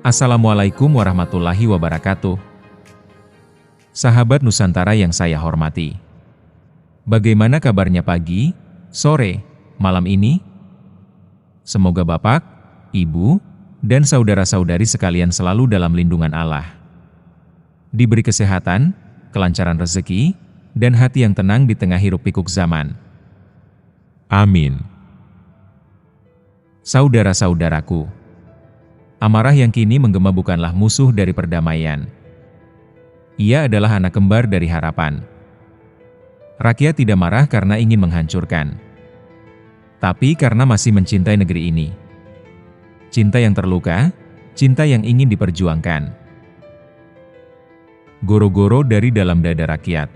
Assalamualaikum warahmatullahi wabarakatuh. Sahabat Nusantara yang saya hormati. Bagaimana kabarnya pagi, sore, malam ini? Semoga Bapak, Ibu, dan saudara-saudari sekalian selalu dalam lindungan Allah. Diberi kesehatan, kelancaran rezeki, dan hati yang tenang di tengah hiruk-pikuk zaman. Amin. Saudara-saudaraku, amarah yang kini menggema bukanlah musuh dari perdamaian. Ia adalah anak kembar dari harapan. Rakyat tidak marah karena ingin menghancurkan, tapi karena masih mencintai negeri ini. Cinta yang terluka, cinta yang ingin diperjuangkan. Goro-goro dari dalam dada rakyat.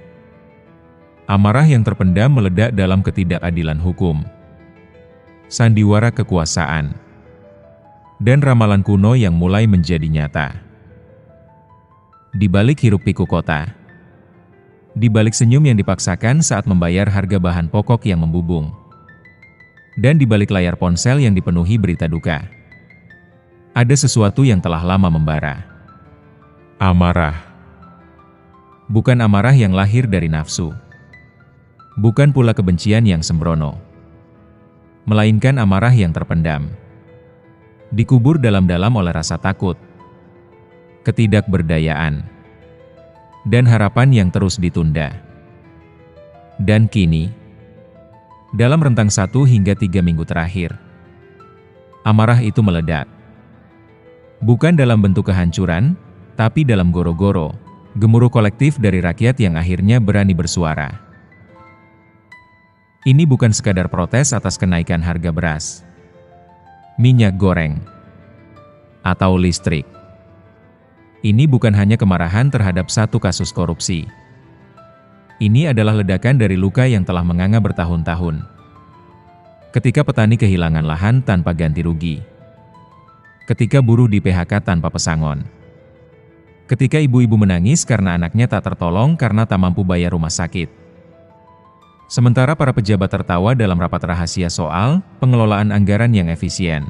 Amarah yang terpendam meledak dalam ketidakadilan hukum. Sandiwara kekuasaan. Dan ramalan kuno yang mulai menjadi nyata. Di balik hiruk-pikuk kota. Di balik senyum yang dipaksakan saat membayar harga bahan pokok yang membubung. Dan di balik layar ponsel yang dipenuhi berita duka. Ada sesuatu yang telah lama membara. Amarah. Bukan amarah yang lahir dari nafsu. Bukan pula kebencian yang sembrono. Melainkan amarah yang terpendam. Dikubur dalam-dalam oleh rasa takut, ketidakberdayaan, dan harapan yang terus ditunda. Dan kini, dalam rentang 1 hingga 3 minggu terakhir, amarah itu meledak. Bukan dalam bentuk kehancuran, tapi dalam goro-goro, gemuruh kolektif dari rakyat yang akhirnya berani bersuara. Ini bukan sekadar protes atas kenaikan harga beras, minyak goreng, atau listrik. Ini bukan hanya kemarahan terhadap satu kasus korupsi. Ini adalah ledakan dari luka yang telah menganga bertahun-tahun. Ketika petani kehilangan lahan tanpa ganti rugi. Ketika buruh di PHK tanpa pesangon. Ketika ibu-ibu menangis karena anaknya tak tertolong karena tak mampu bayar rumah sakit. Sementara para pejabat tertawa dalam rapat rahasia soal pengelolaan anggaran yang efisien.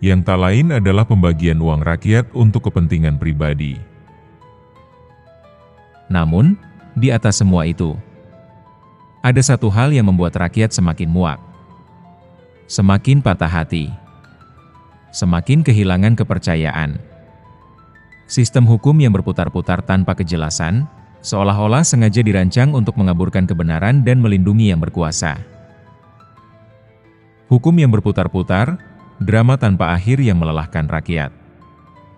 Yang tak lain adalah pembagian uang rakyat untuk kepentingan pribadi. Namun, di atas semua itu, ada satu hal yang membuat rakyat semakin muak. Semakin patah hati. Semakin kehilangan kepercayaan. Sistem hukum yang berputar-putar tanpa kejelasan, seolah-olah sengaja dirancang untuk mengaburkan kebenaran dan melindungi yang berkuasa. Hukum yang berputar-putar, drama tanpa akhir yang melelahkan rakyat.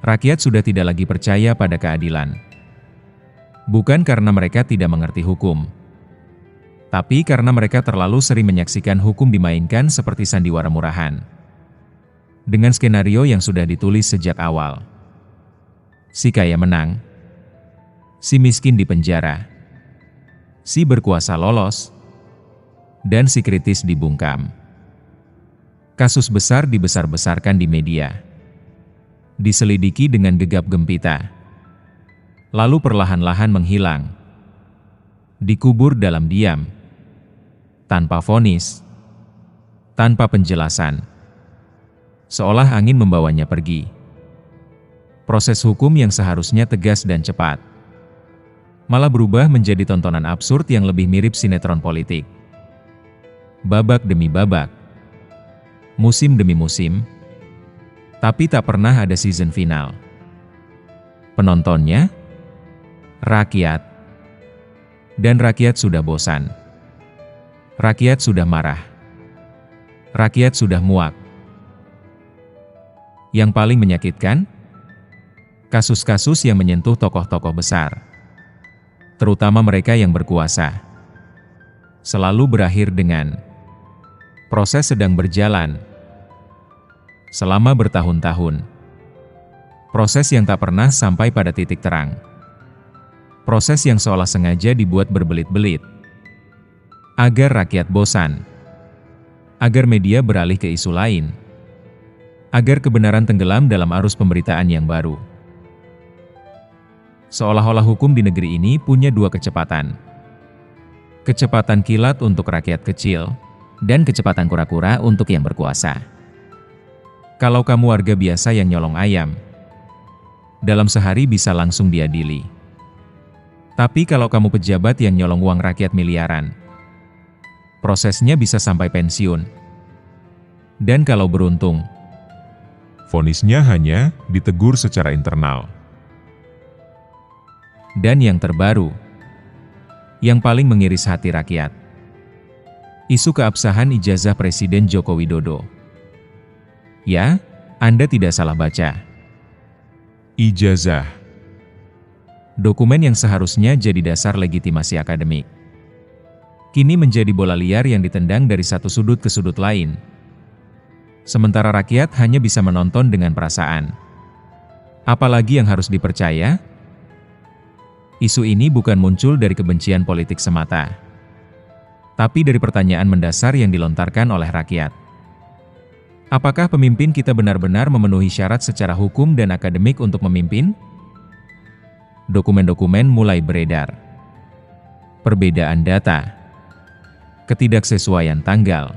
Rakyat sudah tidak lagi percaya pada keadilan. Bukan karena mereka tidak mengerti hukum, tapi karena mereka terlalu sering menyaksikan hukum dimainkan seperti sandiwara murahan. Dengan skenario yang sudah ditulis sejak awal. Si kaya menang. Si miskin dipenjara, si berkuasa lolos, dan si kritis dibungkam. Kasus besar dibesar-besarkan di media, diselidiki dengan gegap gempita, lalu perlahan-lahan menghilang, dikubur dalam diam, tanpa vonis, tanpa penjelasan, seolah angin membawanya pergi. Proses hukum yang seharusnya tegas dan cepat, malah berubah menjadi tontonan absurd yang lebih mirip sinetron politik. Babak demi babak, musim demi musim, tapi tak pernah ada season final. Penontonnya, rakyat. Dan rakyat sudah bosan. Rakyat sudah marah. Rakyat sudah muak. Yang paling menyakitkan, kasus-kasus yang menyentuh tokoh-tokoh besar, terutama mereka yang berkuasa, selalu berakhir dengan proses sedang berjalan selama bertahun-tahun. Proses yang tak pernah sampai pada titik terang. Proses yang seolah sengaja dibuat berbelit-belit agar rakyat bosan, agar media beralih ke isu lain, agar kebenaran tenggelam dalam arus pemberitaan yang baru. Seolah-olah hukum di negeri ini punya dua kecepatan. Kecepatan kilat untuk rakyat kecil, dan kecepatan kura-kura untuk yang berkuasa. Kalau kamu warga biasa yang nyolong ayam, dalam sehari bisa langsung diadili. Tapi kalau kamu pejabat yang nyolong uang rakyat miliaran, prosesnya bisa sampai pensiun. Dan kalau beruntung, vonisnya hanya ditegur secara internal. Dan yang terbaru, yang paling mengiris hati rakyat, isu keabsahan ijazah Presiden Joko Widodo. Ya, Anda tidak salah baca. Ijazah. Dokumen yang seharusnya jadi dasar legitimasi akademik, kini menjadi bola liar yang ditendang dari satu sudut ke sudut lain. Sementara rakyat hanya bisa menonton dengan perasaan. Apalagi yang harus dipercaya? Isu ini bukan muncul dari kebencian politik semata, tapi dari pertanyaan mendasar yang dilontarkan oleh rakyat. Apakah pemimpin kita benar-benar memenuhi syarat secara hukum dan akademik untuk memimpin? Dokumen-dokumen mulai beredar. Perbedaan data, ketidaksesuaian tanggal,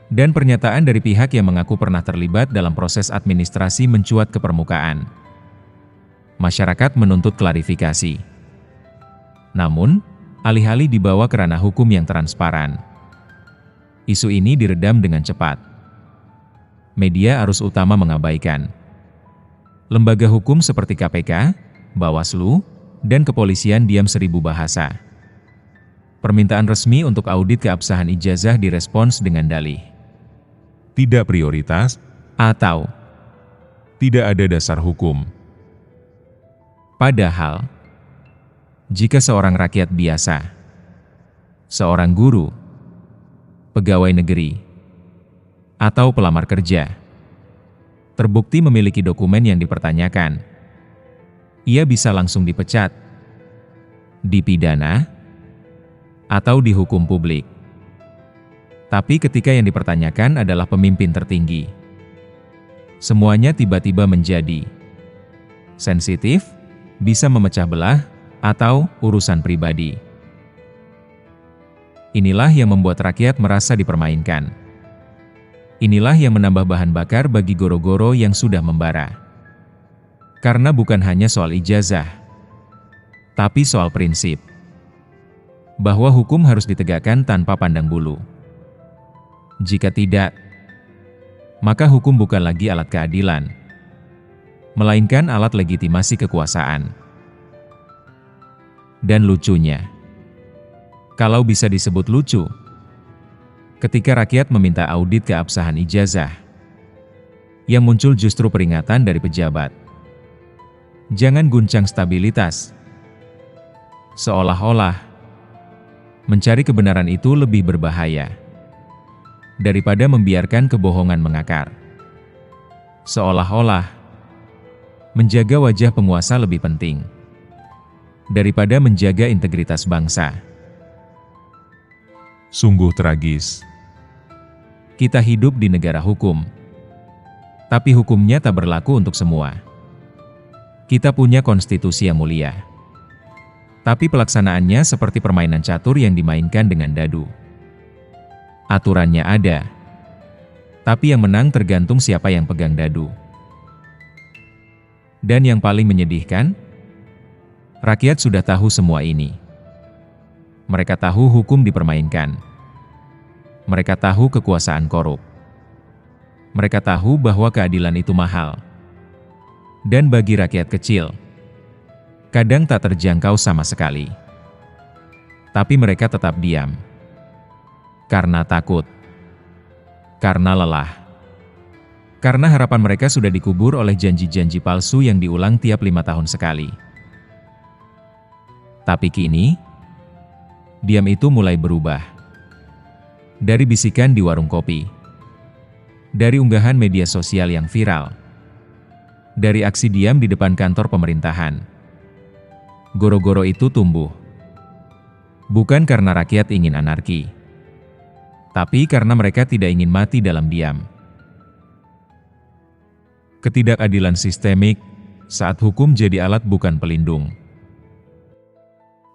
dan pernyataan dari pihak yang mengaku pernah terlibat dalam proses administrasi mencuat ke permukaan. Masyarakat menuntut klarifikasi. Namun, alih-alih dibawa ke ranah hukum yang transparan, isu ini diredam dengan cepat. Media arus utama mengabaikan. Lembaga hukum seperti KPK, Bawaslu, dan kepolisian diam seribu bahasa. Permintaan resmi untuk audit keabsahan ijazah direspons dengan dalih Tidak prioritas, atau tidak ada dasar hukum. padahal, jika seorang rakyat biasa, seorang guru, pegawai negeri, atau pelamar kerja, terbukti memiliki dokumen yang dipertanyakan, ia bisa langsung dipecat, dipidana, atau dihukum publik. Tapi ketika yang dipertanyakan adalah pemimpin tertinggi, semuanya tiba-tiba menjadi sensitif, bisa memecah belah, atau urusan pribadi. Inilah yang membuat rakyat merasa dipermainkan. Inilah yang menambah bahan bakar bagi goro-goro yang sudah membara. Karena bukan hanya soal ijazah, tapi soal prinsip. Bahwa hukum harus ditegakkan tanpa pandang bulu. Jika tidak, maka hukum bukan lagi alat keadilan, melainkan alat legitimasi kekuasaan. Dan lucunya, kalau bisa disebut lucu, ketika rakyat meminta audit keabsahan ijazah, yang muncul justru peringatan dari pejabat. Jangan guncang stabilitas. Seolah-olah, mencari kebenaran itu lebih berbahaya daripada membiarkan kebohongan mengakar. Seolah-olah, menjaga wajah penguasa lebih penting daripada menjaga integritas bangsa. Sungguh tragis. Kita hidup di negara hukum, tapi hukumnya tak berlaku untuk semua. Kita punya konstitusi yang mulia, tapi pelaksanaannya seperti permainan catur yang dimainkan dengan dadu. Aturannya ada, tapi yang menang tergantung siapa yang pegang dadu. Dan yang paling menyedihkan, rakyat sudah tahu semua ini. Mereka tahu hukum dipermainkan. Mereka tahu kekuasaan korup. Mereka tahu bahwa keadilan itu mahal. Dan bagi rakyat kecil, kadang tak terjangkau sama sekali. Tapi mereka tetap diam. Karena takut. Karena lelah. Karena harapan mereka sudah dikubur oleh janji-janji palsu yang diulang tiap 5 tahun sekali. Tapi kini, diam itu mulai berubah. Dari bisikan di warung kopi, dari unggahan media sosial yang viral, dari aksi diam di depan kantor pemerintahan, goro-goro itu tumbuh. Bukan karena rakyat ingin anarki, tapi karena mereka tidak ingin mati dalam diam. Ketidakadilan sistemik saat hukum jadi alat bukan pelindung.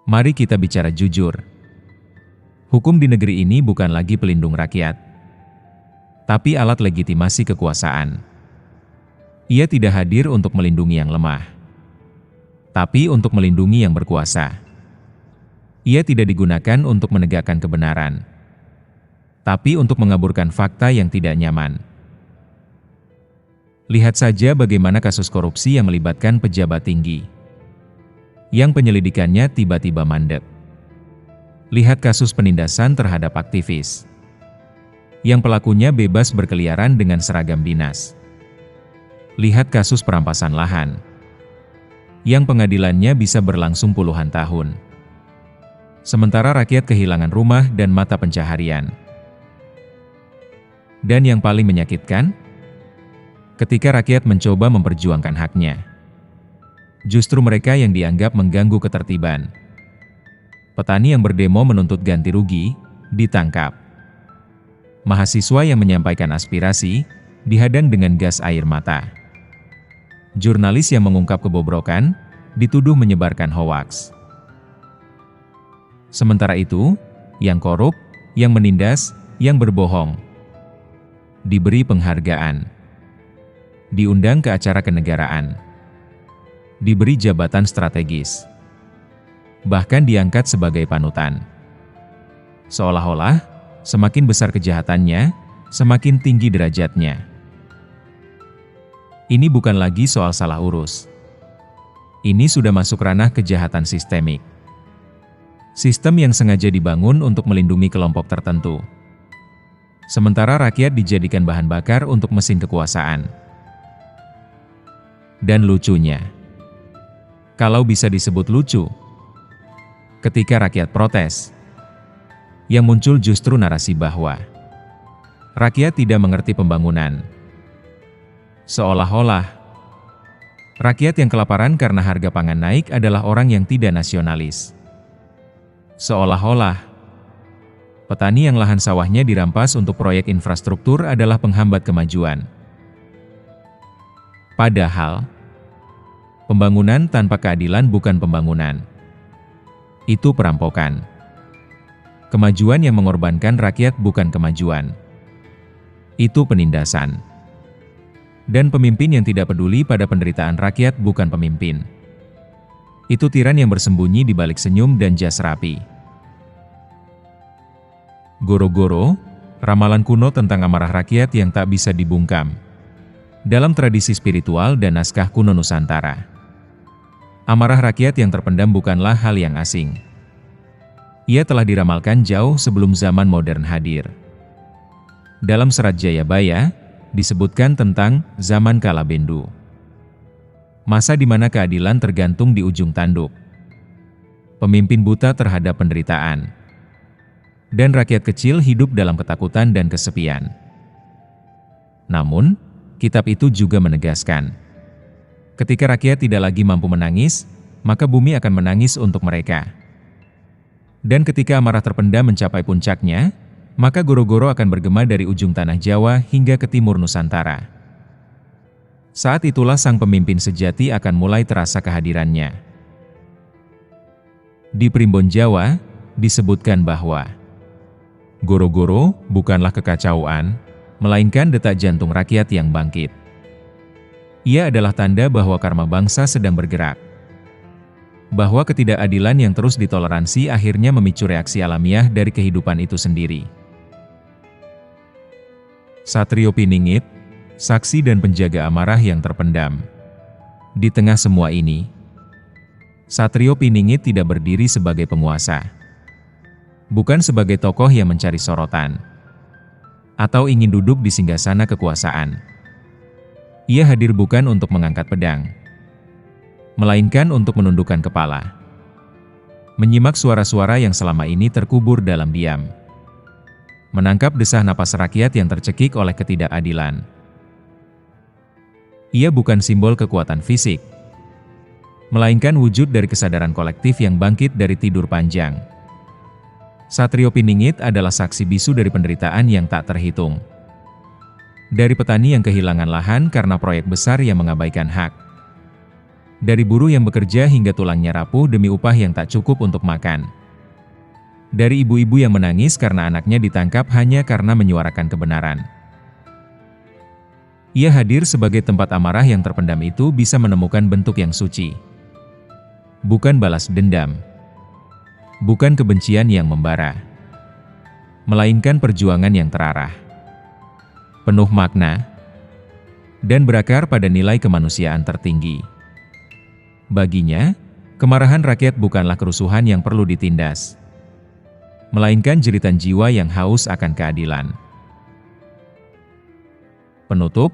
Mari kita bicara jujur. Hukum di negeri ini bukan lagi pelindung rakyat, tapi alat legitimasi kekuasaan. Ia tidak hadir untuk melindungi yang lemah, tapi untuk melindungi yang berkuasa. Ia tidak digunakan untuk menegakkan kebenaran, tapi untuk mengaburkan fakta yang tidak nyaman. Lihat saja bagaimana kasus korupsi yang melibatkan pejabat tinggi, yang penyelidikannya tiba-tiba mandek. Lihat kasus penindasan terhadap aktivis, yang pelakunya bebas berkeliaran dengan seragam dinas. Lihat kasus perampasan lahan, yang pengadilannya bisa berlangsung puluhan tahun. Sementara rakyat kehilangan rumah dan mata pencaharian. Dan yang paling menyakitkan, ketika rakyat mencoba memperjuangkan haknya, justru mereka yang dianggap mengganggu ketertiban. Petani yang berdemo menuntut ganti rugi, ditangkap. Mahasiswa yang menyampaikan aspirasi, dihadang dengan gas air mata. Jurnalis yang mengungkap kebobrokan, dituduh menyebarkan hoaks. Sementara itu, yang korup, yang menindas, yang berbohong, diberi penghargaan, diundang ke acara kenegaraan, diberi jabatan strategis, bahkan diangkat sebagai panutan. Seolah-olah, semakin besar kejahatannya, semakin tinggi derajatnya. Ini bukan lagi soal salah urus. Ini sudah masuk ranah kejahatan sistemik. Sistem yang sengaja dibangun untuk melindungi kelompok tertentu. Sementara rakyat dijadikan bahan bakar untuk mesin kekuasaan. Dan lucunya, kalau bisa disebut lucu, ketika rakyat protes, yang muncul justru narasi bahwa rakyat tidak mengerti pembangunan. Seolah-olah, rakyat yang kelaparan karena harga pangan naik adalah orang yang tidak nasionalis. Seolah-olah, petani yang lahan sawahnya dirampas untuk proyek infrastruktur adalah penghambat kemajuan. Padahal, pembangunan tanpa keadilan bukan pembangunan. Itu perampokan. Kemajuan yang mengorbankan rakyat bukan kemajuan. Itu penindasan. Dan pemimpin yang tidak peduli pada penderitaan rakyat bukan pemimpin. Itu tiran yang bersembunyi di balik senyum dan jas rapi. Goro-goro, ramalan kuno tentang amarah rakyat yang tak bisa dibungkam. Dalam tradisi spiritual dan naskah kuno Nusantara, amarah rakyat yang terpendam bukanlah hal yang asing. Ia telah diramalkan jauh sebelum zaman modern hadir. Dalam Serat Jayabaya, disebutkan tentang zaman kala Bendu. Masa di mana keadilan tergantung di ujung tanduk. Pemimpin buta terhadap penderitaan. Dan rakyat kecil hidup dalam ketakutan dan kesepian. Namun, kitab itu juga menegaskan, ketika rakyat tidak lagi mampu menangis, maka bumi akan menangis untuk mereka. Dan ketika amarah terpendam mencapai puncaknya, maka goro-goro akan bergema dari ujung tanah Jawa hingga ke timur Nusantara. Saat itulah sang pemimpin sejati akan mulai terasa kehadirannya. Di Primbon Jawa, disebutkan bahwa goro-goro bukanlah kekacauan, melainkan detak jantung rakyat yang bangkit. Ia adalah tanda bahwa karma bangsa sedang bergerak. Bahwa ketidakadilan yang terus ditoleransi akhirnya memicu reaksi alamiah dari kehidupan itu sendiri. Satrio Piningit, saksi dan penjaga amarah yang terpendam. Di tengah semua ini, Satrio Piningit tidak berdiri sebagai penguasa. Bukan sebagai tokoh yang mencari sorotan atau ingin duduk di singgasana kekuasaan. Ia hadir bukan untuk mengangkat pedang, melainkan untuk menundukkan kepala. Menyimak suara-suara yang selama ini terkubur dalam diam. Menangkap desah napas rakyat yang tercekik oleh ketidakadilan. Ia bukan simbol kekuatan fisik, melainkan wujud dari kesadaran kolektif yang bangkit dari tidur panjang. Satrio Piningit adalah saksi bisu dari penderitaan yang tak terhitung. Dari petani yang kehilangan lahan karena proyek besar yang mengabaikan hak. Dari buruh yang bekerja hingga tulangnya rapuh demi upah yang tak cukup untuk makan. Dari ibu-ibu yang menangis karena anaknya ditangkap hanya karena menyuarakan kebenaran. Ia hadir sebagai tempat amarah yang terpendam itu bisa menemukan bentuk yang suci. Bukan balas dendam. Bukan kebencian yang membara. Melainkan perjuangan yang terarah. Penuh makna. Dan berakar pada nilai kemanusiaan tertinggi. Baginya, kemarahan rakyat bukanlah kerusuhan yang perlu ditindas. Melainkan jeritan jiwa yang haus akan keadilan. Penutup,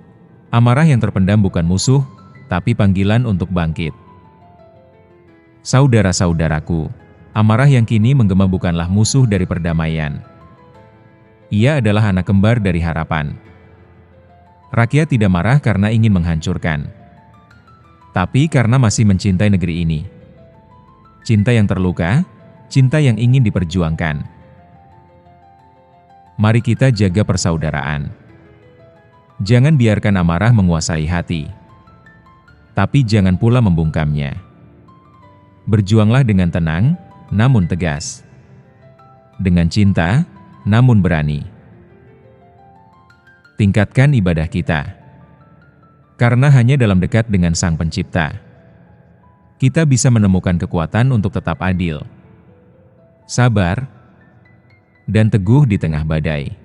amarah yang terpendam bukan musuh, tapi panggilan untuk bangkit. Saudara-saudaraku, amarah yang kini menggema bukanlah musuh dari perdamaian. Ia adalah anak kembar dari harapan. Rakyat tidak marah karena ingin menghancurkan, tapi karena masih mencintai negeri ini. Cinta yang terluka, cinta yang ingin diperjuangkan. Mari kita jaga persaudaraan. Jangan biarkan amarah menguasai hati. Tapi jangan pula membungkamnya. Berjuanglah dengan tenang, namun tegas. Dengan cinta, namun berani. Tingkatkan ibadah kita. Karena hanya dalam dekat dengan Sang Pencipta, kita bisa menemukan kekuatan untuk tetap adil, sabar, dan teguh di tengah badai.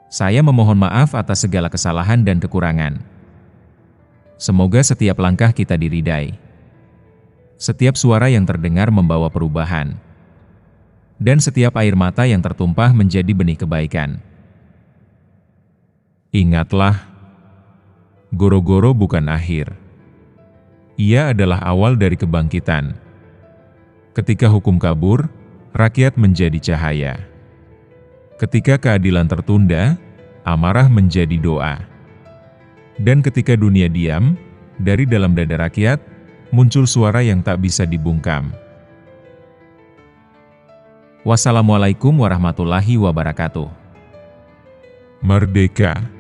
Saya memohon maaf atas segala kesalahan dan kekurangan. Semoga setiap langkah kita diridai. Setiap suara yang terdengar membawa perubahan. Dan setiap air mata yang tertumpah menjadi benih kebaikan. Ingatlah, goro-goro bukan akhir. Ia adalah awal dari kebangkitan. Ketika hukum kabur, rakyat menjadi cahaya. Ketika keadilan tertunda, amarah menjadi doa. Dan ketika dunia diam, dari dalam dada rakyat, muncul suara yang tak bisa dibungkam. Wassalamualaikum warahmatullahi wabarakatuh. Merdeka!